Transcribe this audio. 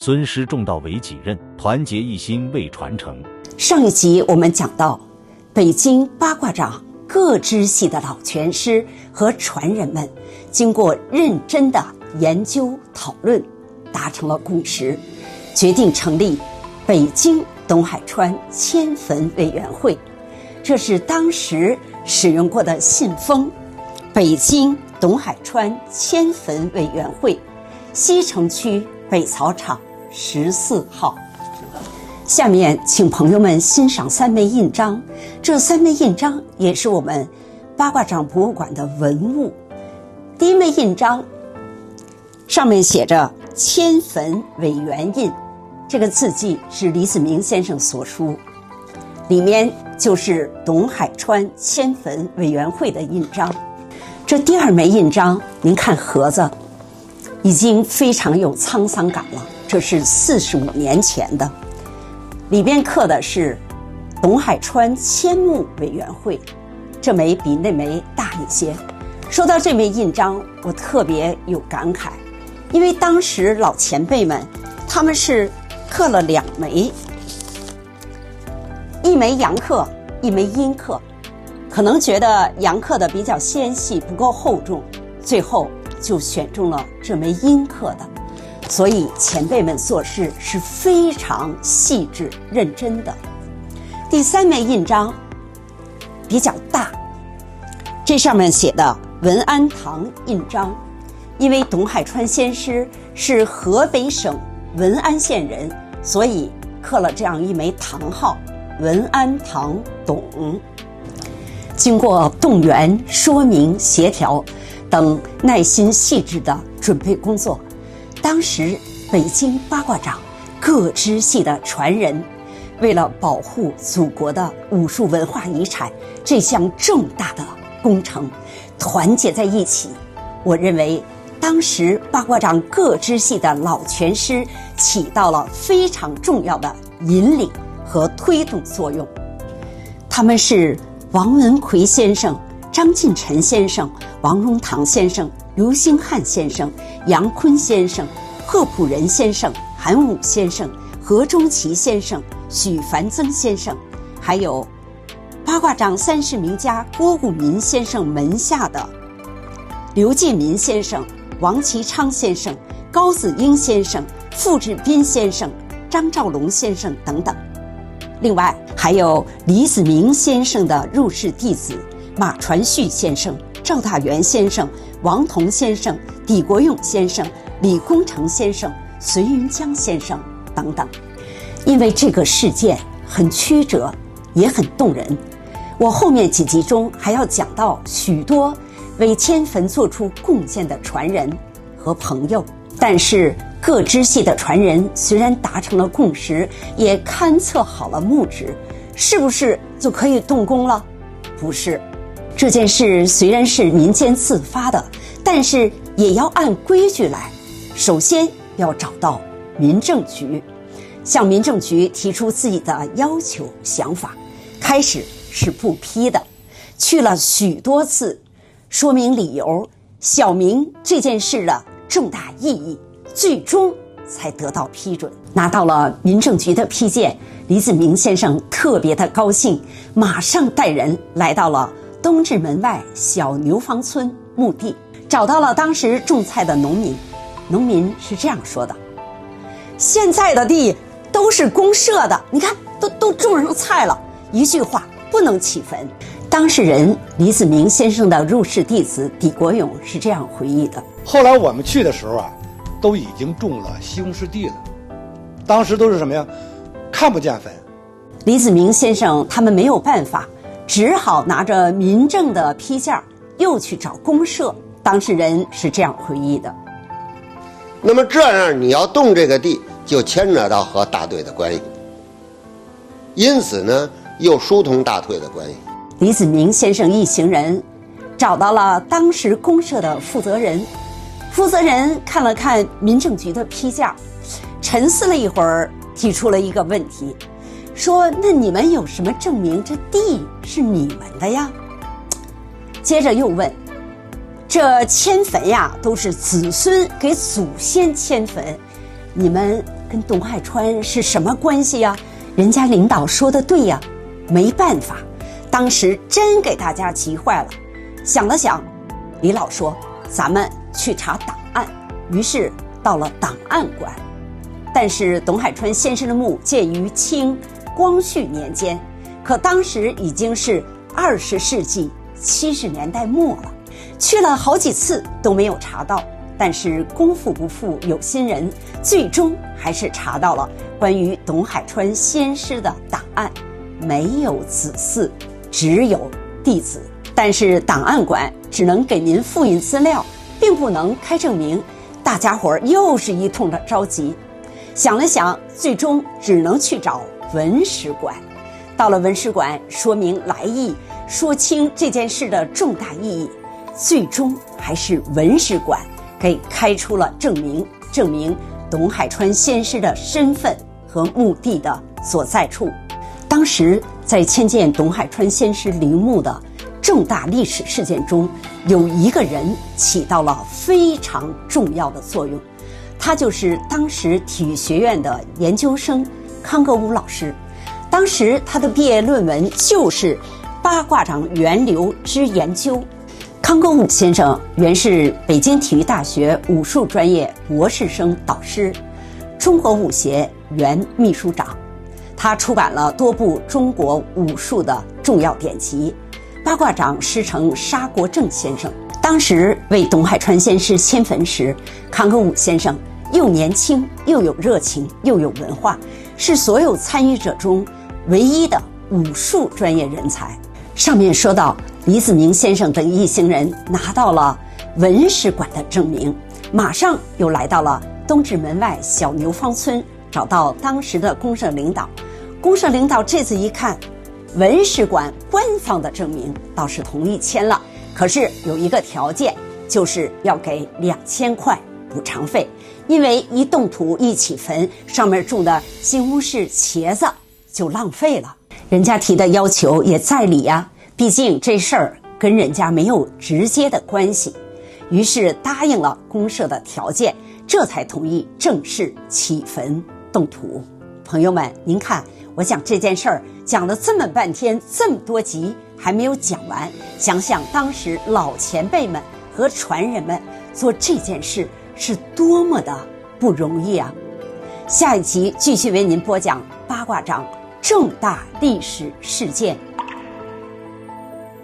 尊师重道为己任，团结一心为传承。上一集我们讲到，北京八卦掌各支系的老拳师和传人们，经过认真的研究讨论，达成了共识，决定成立北京东海川迁坟委员会。这是当时使用过的信封，北京东海川迁坟委员会，西城区北草场14号。下面请朋友们欣赏3枚印章，这3枚印章也是我们八卦掌博物馆的文物。第一枚印章上面写着迁坟委员印，这个字迹是李子明先生所书，里面就是东海川迁坟委员会的印章。这第2枚印章，您看盒子已经非常有沧桑感了，这是45年前的，里边刻的是东海川迁墓委员会，这枚比那枚大一些。说到这枚印章，我特别有感慨，因为当时老前辈们他们是刻了2枚，一枚阳刻，一枚阴刻，可能觉得阳刻的比较纤细，不够厚重，最后就选中了这枚阴刻的。所以前辈们做事是非常细致认真的。第3枚印章比较大，这上面写的文安堂印章，因为董海川先师是河北省文安县人，所以刻了这样一枚堂号，文安堂董。经过动员、说明、协调等耐心细致的准备工作，当时北京八卦掌各支系的传人，为了保护祖国的武术文化遗产这项重大的工程，团结在一起。我认为当时八卦掌各支系的老拳师起到了非常重要的引领和推动作用。他们是王文奎先生、张进臣先生、王荣堂先生、刘兴汉先生、杨坤先生、贺朴仁先生、韩武先生、何中奇先生、许凡增先生，还有八卦掌30名家郭武民先生门下的刘建民先生、王其昌先生、高子英先生、傅志斌先生、张兆龙先生等等。另外还有李子明先生的入室弟子马传旭先生、赵大元先生、王彤先生、李国勇先生、李功成先生、隋云江先生等等。因为这个事件很曲折，也很动人，我后面几集中还要讲到许多为迁坟做出贡献的传人和朋友。但是各支系的传人虽然达成了共识，也勘测好了墓址，是不是就可以动工了？不是。这件事虽然是民间自发的，但是也要按规矩来。首先要找到民政局，向民政局提出自己的要求想法。开始是不批的，去了许多次，说明理由，小明这件事的重大意义，最终才得到批准。拿到了民政局的批件，李子明先生特别的高兴，马上带人来到了东直门外小牛坊村墓地，找到了当时种菜的农民。农民是这样说的：现在的地都是公社的，你看都种上菜了，一句话不能起坟。当事人李子明先生的入室弟子李国勇是这样回忆的：后来我们去的时候啊，都已经种了西红柿地了，当时都是什么呀？看不见坟。李子明先生他们没有办法，只好拿着民政的批件又去找公社。当事人是这样回忆的：那么这样你要动这个地，就牵扯到和大队的关系，因此呢又疏通大队的关系。李子明先生一行人找到了当时公社的负责人，负责人看了看民政局的批件，沉思了一会儿，提出了一个问题，说：那你们有什么证明这地是你们的呀？接着又问：这迁坟呀，都是子孙给祖先迁坟，你们跟董海川是什么关系呀？人家领导说的对呀，没办法，当时真给大家急坏了。想了想，李老说：“咱们去查档案。”于是到了档案馆。但是董海川先生的墓建于清光绪年间，可当时已经是20世纪70年代末了，去了好几次都没有查到。但是功夫不负有心人，最终还是查到了关于董海川先师的档案，没有子嗣，只有弟子。但是档案馆只能给您复印资料，并不能开证明，大家伙又是一通的着急。想了想，最终只能去找文史馆。到了文史馆，说明来意，说清这件事的重大意义，最终还是文史馆给开出了证明董海川先师的身份和墓地的所在处。当时在迁建董海川先师陵墓的重大历史事件中，有一个人起到了非常重要的作用，他就是当时体育学院的研究生康格武老师。当时他的毕业论文就是八卦掌源流之研究。康格武先生原是北京体育大学武术专业博士生导师，中国武协原秘书长。他出版了多部中国武术的重要典籍。八卦掌师承沙国正先生，当时为董海川先师迁坟时，康格武先生又年轻又有热情又有文化，是所有参与者中唯一的武术专业人才。上面说到李子明先生等一行人拿到了文史馆的证明，马上又来到了东直门外小牛坊村，找到当时的公社领导。公社领导这次一看，文史馆官方的证明倒是同意签了，可是有一个条件，就是要给2000块补偿费，因为一动土一起坟，上面种的西红柿茄子就浪费了。人家提的要求也在理呀，毕竟这事儿跟人家没有直接的关系，于是答应了公社的条件，这才同意正式起坟动土。朋友们，您看我讲这件事儿讲了这么半天，这么多集还没有讲完，想想当时老前辈们和传人们做这件事是多么的不容易啊。下一集继续为您播讲八卦掌重大历史事件